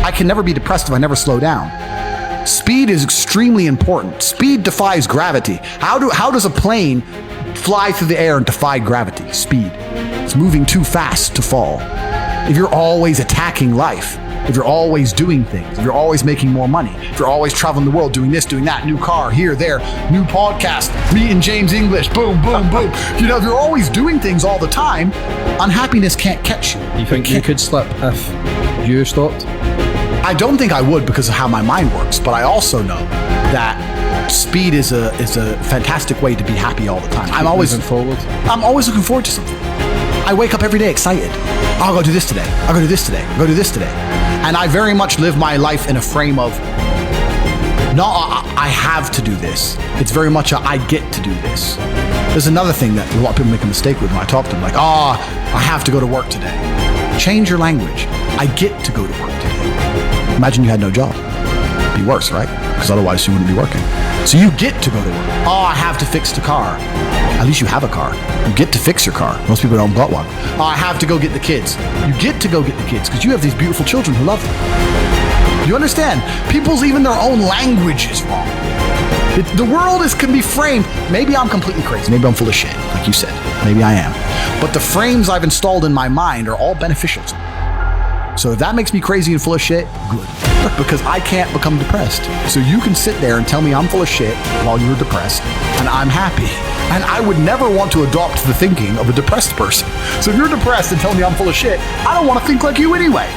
I can never be depressed if I never slow down. Speed is extremely important. Speed defies gravity. How does a plane fly through the air and defy gravity? Speed. It's moving too fast to fall. If you're always attacking life, if you're always doing things, if you're always making more money, if you're always traveling the world, doing this, doing that, new car, here, there, new podcast, meeting James English, boom, boom, boom. You know, if you're always doing things all the time, unhappiness can't catch you. You think you could slip if you stopped? I don't think I would because of how my mind works, but I also know that speed is a fantastic way to be happy all the time. I'm always looking forward to something. I wake up every day excited. I'll go do this today. I'll go do this today. I'll go do this today. And I very much live my life in a frame of, no, I have to do this. It's very much I get to do this. There's another thing that a lot of people make a mistake with when I talk to them, like, I have to go to work today. Change your language. I get to go to work today. Imagine you had no job. It'd be worse, right? Because otherwise you wouldn't be working. So you get to go to work. I have to fix the car. At least you have a car. You get to fix your car. Most people don't got one. I have to go get the kids. You get to go get the kids because you have these beautiful children who love you. You understand? People's even their own language is wrong. The world can be framed. Maybe I'm completely crazy. Maybe I'm full of shit, like you said. Maybe I am. But the frames I've installed in my mind are all beneficial to me. So if that makes me crazy and full of shit, good. Because I can't become depressed. So you can sit there and tell me I'm full of shit while you're depressed, and I'm happy. And I would never want to adopt the thinking of a depressed person. So if you're depressed and tell me I'm full of shit, I don't want to think like you anyway.